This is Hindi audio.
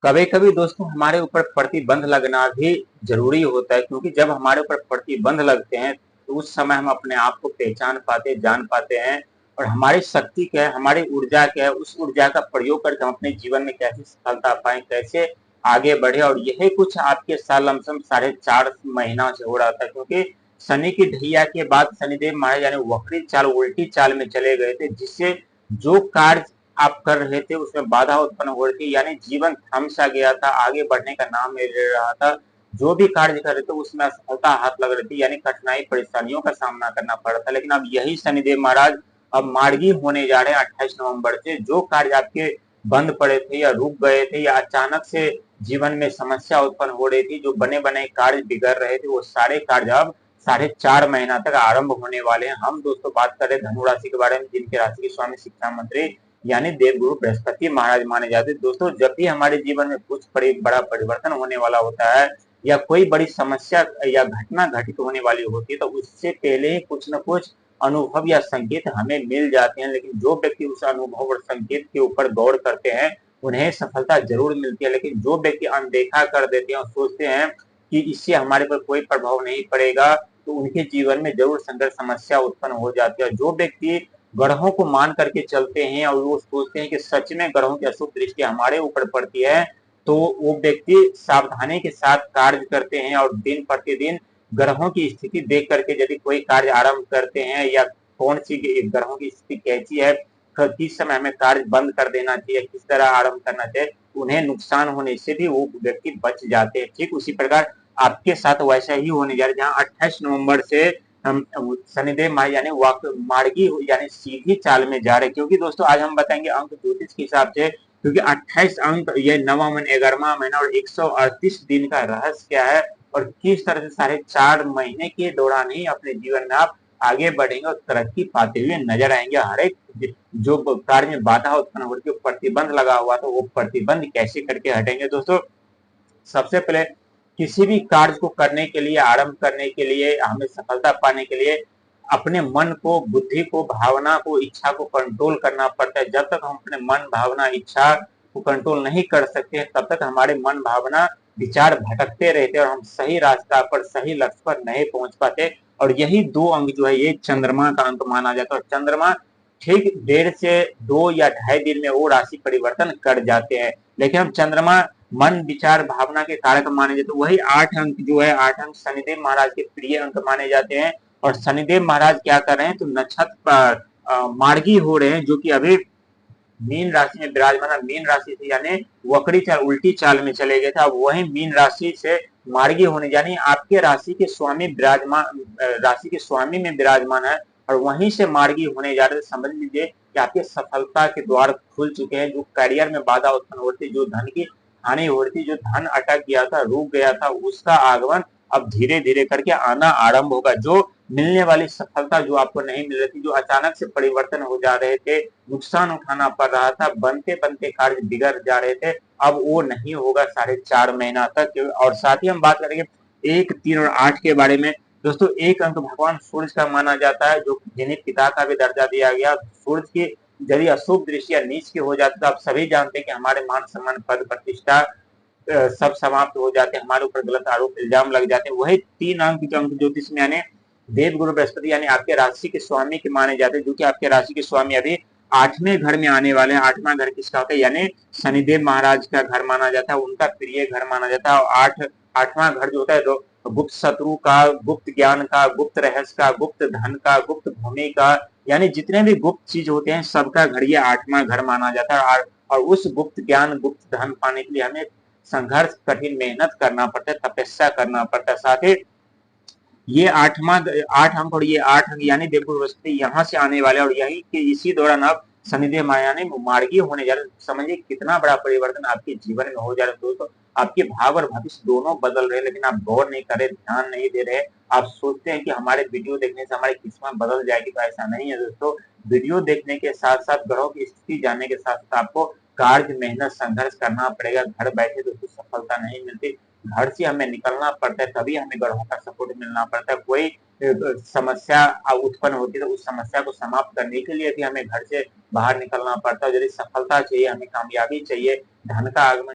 कभी कभी दोस्तों हमारे ऊपर प्रतिबंध लगना भी जरूरी होता है, क्योंकि जब हमारे ऊपर प्रतिबंध लगते हैं तो उस समय हम अपने आप को पहचान पाते, जान पाते हैं। और हमारी शक्ति क्या है, हमारी ऊर्जा क्या है, उस ऊर्जा का प्रयोग करके हम अपने जीवन में कैसे सफलता पाए, कैसे आगे बढ़े। और यही कुछ आपके साथ लमसम 4.5 महीना से हो रहा था, क्योंकि शनि की ढैया के बाद शनिदेव महाराज यानी वक्री चाल, उल्टी चाल में चले गए थे, जिससे जो कार्य आप कर रहे थे उसमें बाधा उत्पन्न हो रही थी, यानी जीवन थम सा गया था, आगे बढ़ने का नाम नहीं ले रहा था। जो भी कार्य कर रहे थे उसमें असफलता हाथ लग रही थी, यानी कठिनाई परेशानियों का सामना करना पड़ रहा था। लेकिन अब यही शनिदेव महाराज अब मार्गी होने जा रहे हैं 28 नवंबर से। जो कार्य आपके बंद पड़े थे या रुक गए थे या अचानक से जीवन में समस्या उत्पन्न हो रही थी, जो बने बने कार्य बिगड़ रहे थे, वो सारे कार्य अब 4.5 महीना तक आरंभ होने वाले हैं। हम दोस्तों बात कर रहे हैं धनु राशि के बारे में, जिनके राशि के स्वामी शिक्षा मंत्री यानी देवगुरु बृहस्पति महाराज माने जाते हैं। दोस्तों जब भी हमारे जीवन में कुछ बड़ा परिवर्तन होने वाला होता है या कोई बड़ी समस्या या घटना घटित होने वाली होती है, तो उससे पहले ही कुछ न कुछ अनुभव या संकेत हमें मिल जाते हैं। लेकिन जो व्यक्ति उस अनुभव और संकेत के ऊपर गौर करते हैं उन्हें सफलता जरूर मिलती है। लेकिन जो व्यक्ति अनदेखा कर देते हैं और सोचते हैं कि इससे हमारे पर कोई प्रभाव नहीं पड़ेगा, तो उनके जीवन में जरूर संघर्ष समस्या उत्पन्न हो जाती है। जो व्यक्ति ग्रहों को मान करके चलते हैं और वो सोचते हैं कि सच में ग्रहों की अशुभ दृष्टि हमारे ऊपर पड़ती है, तो वो व्यक्ति सावधानी के साथ कार्य करते हैं और दिन प्रतिदिन ग्रहों की स्थिति देख करके यदि कोई कार्य आरंभ करते हैं या कौन सी ग्रहों की स्थिति कैसी है, किस समय हमें कार्य बंद कर देना चाहिए, किस तरह आरंभ करना चाहिए, उन्हें नुकसान होने से भी वो व्यक्ति बच जाते हैं। ठीक उसी प्रकार आपके साथ वैसा ही होने जा रहा है, जहाँ 28 नवंबर से हम शनिदेव महाराज यानी मार्गी यानी सीधी चाल में जा रहे हैं। क्योंकि दोस्तों आज हम बताएंगे अंक ज्योतिष के हिसाब से, क्योंकि 28 अंक ये 9वां महीना, 11वां महीना और 138 दिन का रहस्य क्या है और किस तरह से 4.5 महीने के दौरान ही अपने जीवन में आप आगे बढ़ेंगे और तरक्की पाते हुए नजर आएंगे। हर एक जो कार्य में बाधा उत्पन्न हो रही है, प्रतिबंध लगा हुआ तो वो प्रतिबंध कैसे करके हटेंगे। दोस्तों सबसे पहले किसी भी कार्य को करने के लिए, आरंभ करने के लिए, हमें सफलता पाने के लिए अपने मन को, बुद्धि को, भावना को, इच्छा को कंट्रोल करना पड़ता है। जब तक हम अपने मन, भावना, इच्छा को कंट्रोल नहीं कर सकते तब तक हमारे मन, भावना, विचार भटकते रहते और हम सही रास्ता पर, सही लक्ष्य पर नहीं पहुंच पाते। और यही 2 अंक जो है ये चंद्रमा का अंक माना जाता है। चंद्रमा ठीक 1.5 से 2 या 2.5 दिन में वो राशि परिवर्तन कर जाते हैं। लेकिन हम चंद्रमा मन, विचार, भावना के कारक माने जाते, वही 8 अंक जो है, 8 अंक शनिदेव महाराज के प्रिय अंक माने जाते हैं। और शनिदेव महाराज क्या कर रहे हैं, तो नक्षत्र पर मार्गी हो रहे हैं, जो कि अभी मीन राशि में विराजमान है। मीन राशि से यानी वक्री चाल, उल्टी चाल में चले गए थे, अब वही मीन राशि से मार्गी होने, यानी आपके राशि के स्वामी विराजमान, राशि के स्वामी में विराजमान है और वहीं से मार्गी होने जा रहे। समझ लीजिए कि आपके सफलता के द्वार खुल चुके हैं। जो करियर में बाधा उत्पन्न होती, जो धन की हानि हो रही थी, जो धन अटक गया था, रुक गया था, उसका आगमन अब धीरे धीरे करके आना आरंभ होगा। जो मिलने वाली सफलता जो आपको नहीं मिल रही थी, जो अचानक से परिवर्तन हो जा रहे थे, नुकसान उठाना पड़ रहा था, बनते बनते कार्य बिगड़ जा रहे थे, अब वो नहीं होगा 4.5 महीना तक। और साथ ही हम बात करेंगे 1, 3 और 8 के बारे में। दोस्तों 1 अंक भगवान सूर्य का माना जाता है, जो जिन्हें पिता का भी दर्जा दिया गया। सूर्य की यदि अशुभ दृष्टि या नीच की हो जाती तो आप सभी जानते हैं कि हमारे मान सम्मान, पद प्रतिष्ठा सब समाप्त हो जाते हैं, हमारे ऊपर गलत आरोप इल्जाम लग जाते हैं। वही 3 अंक जो अंक ज्योतिष में यानी देव गुरु बृहस्पति यानी आपके राशि के स्वामी के माने जाते हैं, जो कि आपके राशि के स्वामी अभी 8वें घर में आने वाले हैं। 8वां घर किसका होता है, यानी शनिदेव महाराज का घर माना जाता है, उनका प्रिय घर माना जाता है। और 8वां घर जो होता है गुप्त शत्रु का, गुप्त ज्ञान का, गुप्त रहस्य का, गुप्त धन का, गुप्त भूमि का, यानी जितने भी गुप्त चीज होते हैं सबका घर ये 8वां घर माना जाता है। और उस गुप्त ज्ञान, गुप्त धन पाने के लिए हमें संघर्ष, कठिन मेहनत करना पड़ता है, तपस्या करना पड़ता है। साथ ही ये 8 अंक और ये 8 अंक यानी देवगुरु बृहस्पति यहाँ से आने वाले और यही के इसी दौरान अब शनिदेव मायानी मार्गी होने जा रहे। समझिए कितना बड़ा परिवर्तन आपके जीवन में हो जा रहा है। दोस्तों आपके भाव और भविष्य दोनों बदल रहे, लेकिन आप गौर नहीं कर रहे, ध्यान नहीं दे रहे। आप सोचते हैं कि हमारे वीडियो देखने से हमारी किस्मत बदल जाएगी, तो ऐसा नहीं है दोस्तों। वीडियो देखने के साथ साथ ग्रहों की स्थिति जानने के साथ साथ आपको कार्य, मेहनत, संघर्ष करना पड़ेगा। घर बैठे दोस्तों सफलता नहीं मिलती, घर से हमें निकलना पड़ता है, तभी हमें ग्रहों का सपोर्ट मिलना पड़ता है। कोई समस्या उत्पन्न होती है तो उस समस्या को समाप्त करने के लिए भी हमें घर से बाहर निकलना पड़ता है। यदि सफलता चाहिए, हमें कामयाबी चाहिए, धन का आगमन